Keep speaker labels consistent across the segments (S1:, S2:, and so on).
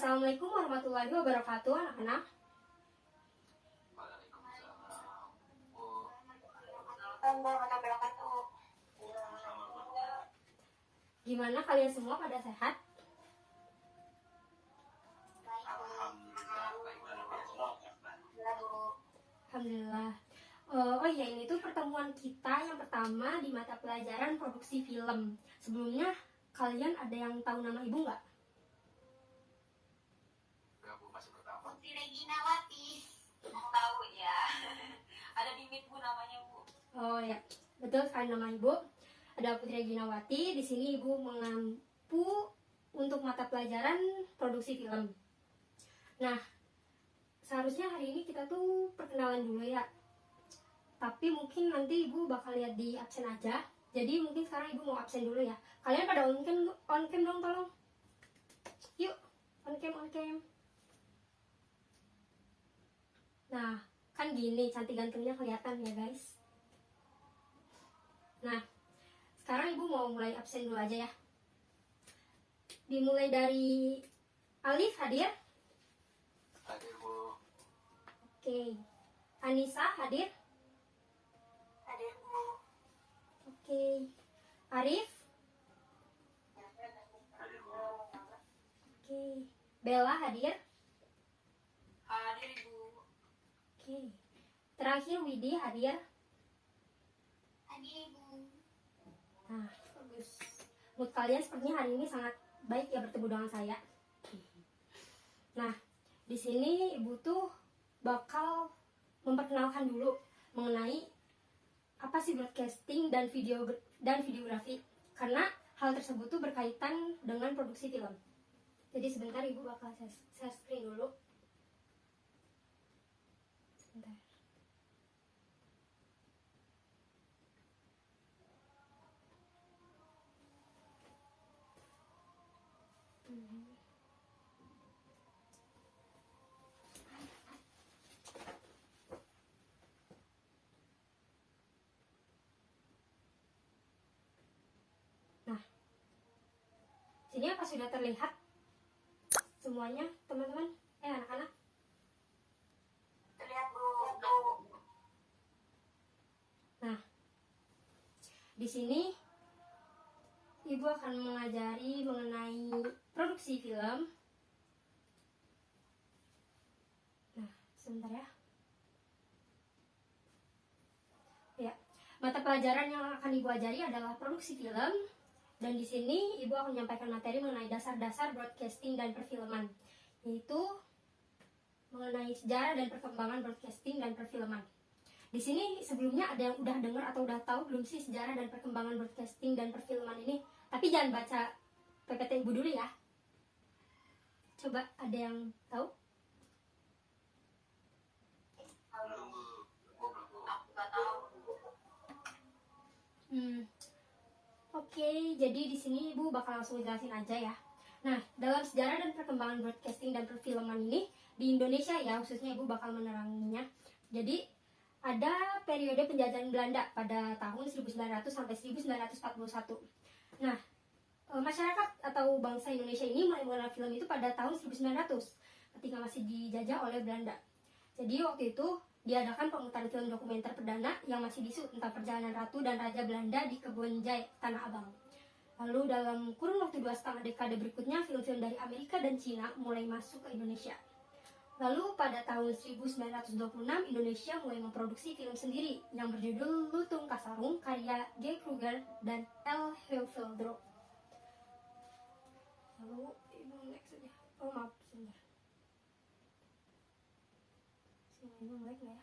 S1: Assalamualaikum warahmatullahi wabarakatuh, anak-anak. Gimana kalian semua, pada sehat? Alhamdulillah. Oh iya, ini tuh pertemuan kita yang pertama di mata pelajaran produksi film. Sebelumnya, kalian ada yang tahu nama ibu nggak?
S2: Putri Reginawati. Tahu ya. Ada di Meet Bu namanya, Bu.
S1: Oh ya, betul sekali nama ibu. Ada Putri Reginawati. Di sini ibu mengampu untuk mata pelajaran produksi film. Nah, seharusnya hari ini kita tuh perkenalan dulu ya. Tapi mungkin nanti ibu bakal lihat di absen aja. Jadi mungkin sekarang ibu mau absen dulu ya. Kalian pada on cam dong, tolong. Yuk, on cam. Nah, kan gini cantik gantengnya kelihatan ya guys. Nah, sekarang ibu mau mulai absen dulu aja ya. Dimulai dari Alif, hadir?
S3: Hadir, Bu.
S1: Oke. Anissa, hadir?
S2: Hadir, Bu.
S1: Oke. Arif?
S3: Hadir, Bu.
S1: Oke. Bella, hadir?
S2: Hadir, Ibu.
S1: Oke. Terakhir Widi, hadir?
S2: Hadir, Ibu.
S1: Nah, bagus. Mood kalian sepertinya hari ini sangat baik ya bertemu dengan saya. Nah, di sini ibu tuh bakal memperkenalkan dulu mengenai apa sih broadcasting dan videografi, karena hal tersebut tuh berkaitan dengan produksi film. Jadi sebentar ibu bakal share screen dulu. Sebentar. Nah, sini apa sudah terlihat semuanya, teman-teman? Anak-anak?
S2: Terlihat, Bu.
S1: Nah, di sini ibu akan mengajari mengenai produksi film. Nah, sebentar ya. Ya, mata pelajaran yang akan ibu ajari adalah produksi film. Dan di sini ibu akan menyampaikan materi mengenai dasar-dasar broadcasting dan perfilman, yaitu mengenai sejarah dan perkembangan broadcasting dan perfilman. Di sini sebelumnya ada yang udah dengar atau udah tahu belum sih sejarah dan perkembangan broadcasting dan perfilman ini? Tapi jangan baca PPT ibu dulu ya. Coba ada yang tahu?
S3: Belum, Bu.
S2: Aku nggak tahu.
S1: Oke, jadi di sini ibu bakal langsung jelasin aja ya. Nah, dalam sejarah dan perkembangan broadcasting dan perfilman ini di Indonesia ya, khususnya ibu bakal meneranginya. Jadi ada periode penjajahan Belanda pada tahun 1900 sampai 1941. Nah, masyarakat atau bangsa Indonesia ini mulai mengenal film itu pada tahun 1900 ketika masih dijajah oleh Belanda. Jadi waktu itu diadakan pemutaran film dokumenter perdana yang masih disu tentang perjalanan Ratu dan Raja Belanda di Kebon Jaya, Tanah Abang. Lalu dalam kurun waktu 2,5 dekade berikutnya, film-film dari Amerika dan Cina mulai masuk ke Indonesia. Lalu pada tahun 1926, Indonesia mulai memproduksi film sendiri yang berjudul Lutung Kasarung karya G. Kruger dan L. Heuvelder. Lalu ibu next saja. Oh maaf, sebentar. Sini ibu naik ya.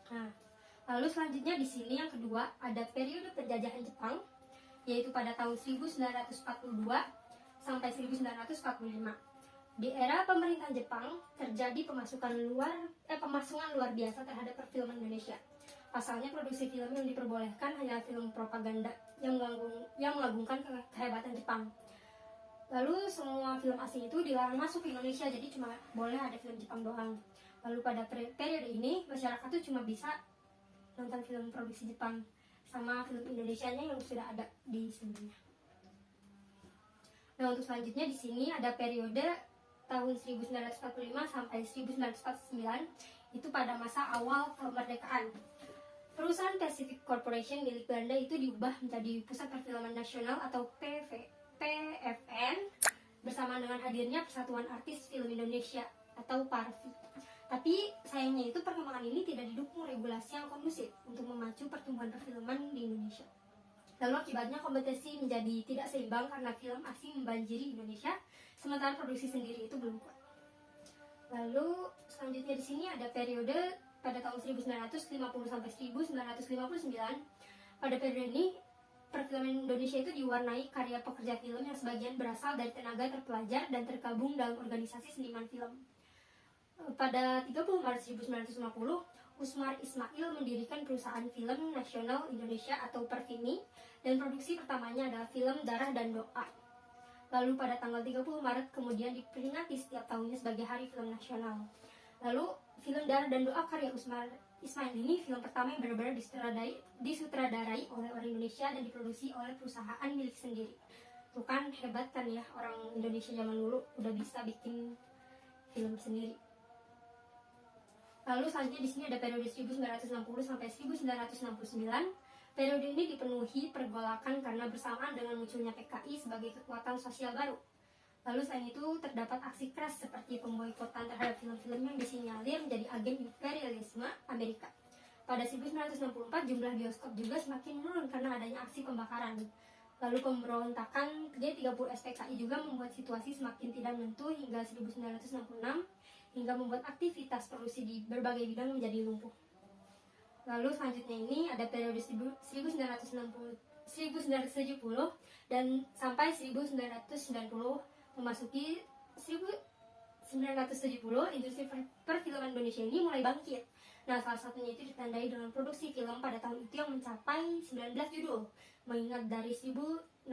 S1: Nah, lalu selanjutnya di sini yang kedua ada periode penjajahan Jepang, yaitu pada tahun 1942 sampai 1945. Di era pemerintahan Jepang terjadi pemasungan luar biasa terhadap perfilman Indonesia. Pasalnya produksi film yang diperbolehkan hanya film propaganda yang mengagungkan kehebatan Jepang. Lalu semua film asing itu dilarang masuk ke Indonesia, jadi cuma boleh ada film Jepang doang. Lalu pada periode ini masyarakat tuh cuma bisa nonton film produksi Jepang sama film Indonesianya yang sudah ada di sebelumnya. Nah, untuk selanjutnya di sini ada periode tahun 1945 sampai 1949, itu pada masa awal kemerdekaan. Perusahaan Pacific Corporation milik Belanda itu diubah menjadi Pusat Perfilman Nasional atau PFN bersama dengan hadirnya Persatuan Artis Film Indonesia atau PARFI. Tapi sayangnya itu perkembangan ini tidak didukung regulasi yang kondusif untuk memacu pertumbuhan perfilman di Indonesia. Lalu akibatnya kompetisi menjadi tidak seimbang karena film asing membanjiri Indonesia, sementara produksi sendiri itu belum kuat. Lalu selanjutnya di sini ada periode pada tahun 1950 sampai 1959. Pada periode ini perfilman Indonesia itu diwarnai karya pekerja film yang sebagian berasal dari tenaga terpelajar dan tergabung dalam organisasi seniman film. Pada 30 Maret 1950, Usmar Ismail mendirikan perusahaan film nasional Indonesia atau Perfini, dan produksi pertamanya adalah film Darah dan Doa. Lalu pada tanggal 30 Maret kemudian diperingati setiap tahunnya sebagai Hari Film Nasional. Lalu film Darah dan Doa karya Usmar Ismail ini film pertama yang benar-benar disutradarai oleh orang Indonesia dan diproduksi oleh perusahaan milik sendiri. Tuh kan hebat kan ya, orang Indonesia zaman dulu udah bisa bikin film sendiri. Lalu selanjutnya di sini ada periode 1960 sampai 1969. Periode ini dipenuhi pergolakan karena bersamaan dengan munculnya PKI sebagai kekuatan sosial baru. Lalu selain itu terdapat aksi keras seperti pemboikotan terhadap film-film yang disinyalir menjadi agen imperialisme Amerika. Pada 1964 jumlah bioskop juga semakin menurun karena adanya aksi pembakaran. Lalu pemberontakan G30 SPKI juga membuat situasi semakin tidak menentu hingga 1966, hingga membuat aktivitas produksi di berbagai bidang menjadi lumpuh. Lalu selanjutnya ini ada periode 1970 dan sampai 1990. Memasuki 1970, industri perfilman Indonesia ini mulai bangkit. Nah, salah satunya itu ditandai dengan produksi film pada tahun itu yang mencapai 19 judul, mengingat dari 1669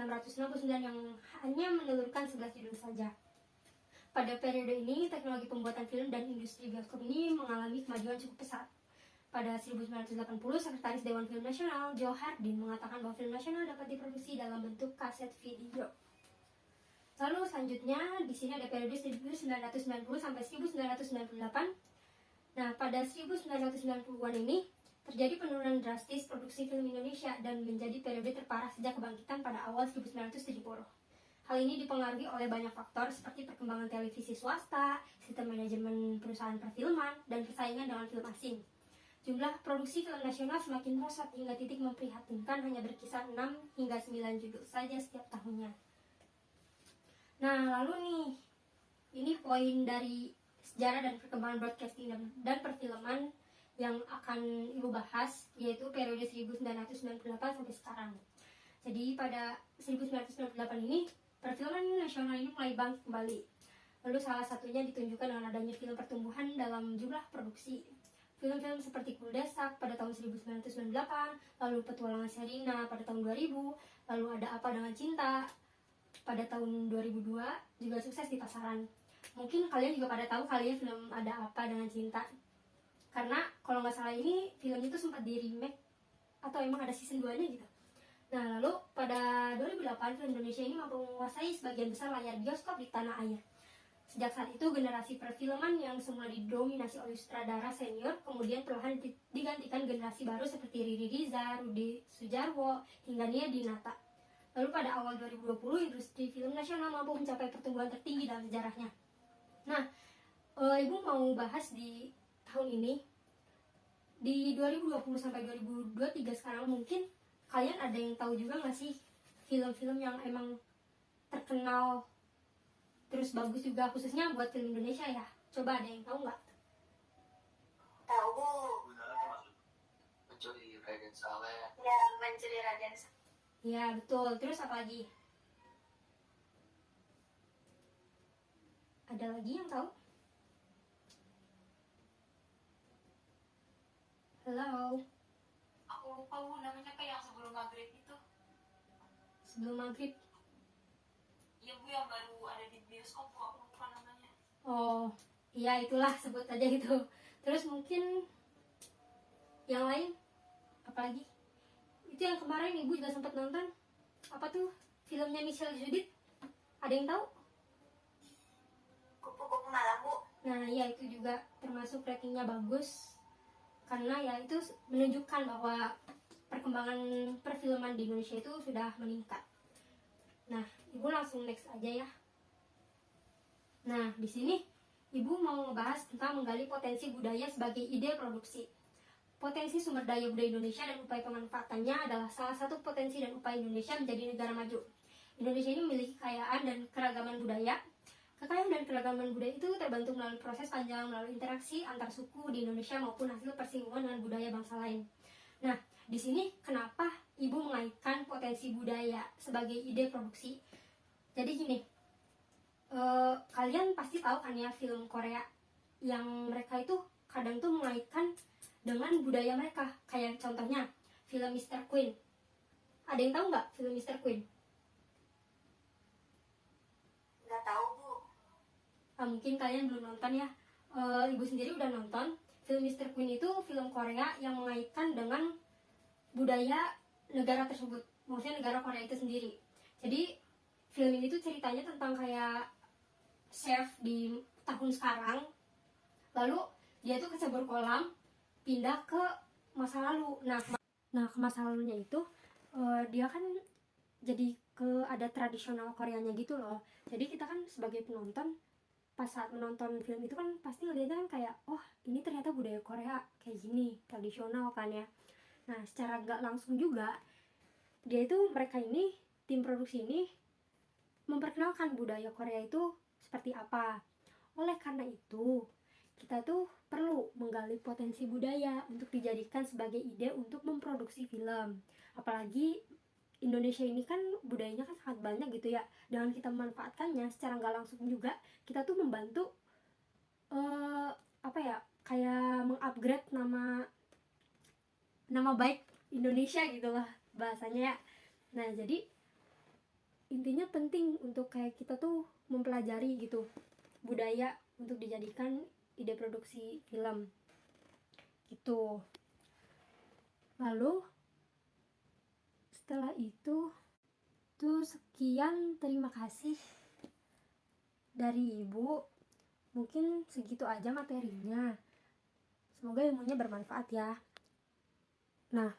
S1: yang hanya menelurkan 11 judul saja. Pada periode ini, teknologi pembuatan film dan industri bioskop ini mengalami kemajuan cukup pesat. Pada 1980, Sekretaris Dewan Film Nasional, Joe Hardin, mengatakan bahwa film nasional dapat diproduksi dalam bentuk kaset video. Lalu selanjutnya, di sini ada periode 1990 sampai 1998. Nah, pada 1990-an ini, terjadi penurunan drastis produksi film Indonesia dan menjadi periode terparah sejak kebangkitan pada awal 1970. Hal ini dipengaruhi oleh banyak faktor seperti perkembangan televisi swasta, sistem manajemen perusahaan perfilman, dan persaingan dengan film asing. Jumlah produksi film nasional semakin merosot hingga titik memprihatinkan, hanya berkisar 6 hingga 9 judul saja setiap tahunnya. Nah, lalu nih, ini poin dari sejarah dan perkembangan broadcasting dan perfilman yang akan Ibu bahas, yaitu periode 1998 sampai sekarang. Jadi pada 1998 ini, perfilman nasional ini mulai bangkit kembali. Lalu salah satunya ditunjukkan dengan adanya film pertumbuhan dalam jumlah produksi. Film-film seperti Kuldesak pada tahun 1998, lalu Petualangan Sherina pada tahun 2000, lalu Ada Apa Dengan Cinta pada tahun 2002 juga sukses di pasaran. Mungkin kalian juga pada tahu kali ya film Ada Apa Dengan Cinta. Karena kalau nggak salah ini film itu sempat di remake atau emang ada season 2-nya gitu. Nah, lalu pada 2008 film Indonesia ini mampu menguasai sebagian besar layar bioskop di tanah air. Sejak saat itu, generasi perfilman yang semula didominasi oleh sutradara senior kemudian perlahan digantikan generasi baru seperti Riri Riza, Rudi Sudjarwo, hingga Nia Dinata. Lalu pada awal 2020, industri film nasional mampu mencapai pertumbuhan tertinggi dalam sejarahnya. Nah, Ibu mau bahas di tahun ini, di 2020 sampai 2023 sekarang, mungkin kalian ada yang tahu juga nggak sih film-film yang emang terkenal terus bagus juga, khususnya buat film Indonesia ya? Coba ada yang tahu nggak?
S2: Tahu.
S3: Mencuri Raden Saleh.
S2: Ya, Mencuri Raden Saleh.
S1: Ya betul. Terus apa lagi? Ada lagi yang tahu? Halo.
S2: Aku lupa Bu, namanya kayak yang sebelum maghrib itu.
S1: Sebelum maghrib.
S2: Iya Bu, yang baru ada di bioskop Bu, aku lupa namanya.
S1: Oh, iya itulah, sebut aja gitu. Terus mungkin yang lain? Apalagi? Itu yang kemarin Ibu juga sempat nonton. Apa tuh? Filmnya Michelle Judith. Ada yang tahu?
S2: Kupu-kupu malam, Bu.
S1: Nah, ya itu juga termasuk ratingnya bagus karena ya itu menunjukkan bahwa perkembangan perfilman di Indonesia itu sudah meningkat. Nah, Ibu langsung next aja ya. Nah, di sini Ibu mau ngebahas tentang menggali potensi budaya sebagai ide produksi. Potensi sumber daya budaya Indonesia dan upaya pemanfaatannya adalah salah satu potensi dan upaya Indonesia menjadi negara maju. Indonesia ini memiliki kekayaan dan keragaman budaya. Kekayaan dan keragaman budaya itu terbentuk melalui proses panjang melalui interaksi antar suku di Indonesia maupun hasil persinggungan dengan budaya bangsa lain. Nah, di sini kenapa Ibu mengaitkan potensi budaya sebagai ide produksi? Jadi gini, kalian pasti tahu kan ya film Korea yang mereka itu kadang tuh mengaitkan dengan budaya mereka. Kayak contohnya film Mr. Queen. Ada yang tahu nggak film Mr. Queen?
S2: Nggak tahu, Bu.
S1: Mungkin kalian belum nonton ya. Ibu sendiri udah nonton. Film Mr. Queen itu film Korea yang mengaitkan dengan budaya negara tersebut. Maksudnya negara Korea itu sendiri. Jadi film ini tuh ceritanya tentang kayak chef di tahun sekarang. Lalu dia tuh kecebur kolam, pindah ke masa lalu. Nah ke masa lalunya itu dia kan jadi ada tradisional Koreanya gitu loh. Jadi kita kan sebagai penonton pas saat menonton film itu kan pasti ngeliatnya kan kayak, oh ini ternyata budaya Korea kayak gini, tradisional kan ya. Nah secara gak langsung juga mereka ini, tim produksi ini memperkenalkan budaya Korea itu seperti apa. Oleh karena itu kita tuh perlu menggali potensi budaya untuk dijadikan sebagai ide untuk memproduksi film. Apalagi Indonesia ini kan budayanya kan sangat banyak gitu ya. Dengan kita memanfaatkannya secara nggak langsung juga kita tuh membantu kayak mengupgrade nama baik Indonesia gitu lah bahasanya ya. Nah jadi intinya penting untuk kayak kita tuh mempelajari gitu budaya untuk dijadikan ide produksi film gitu. Lalu setelah itu tuh sekian, terima kasih dari Ibu. Mungkin segitu aja materinya. Semoga ilmunya bermanfaat ya. Nah,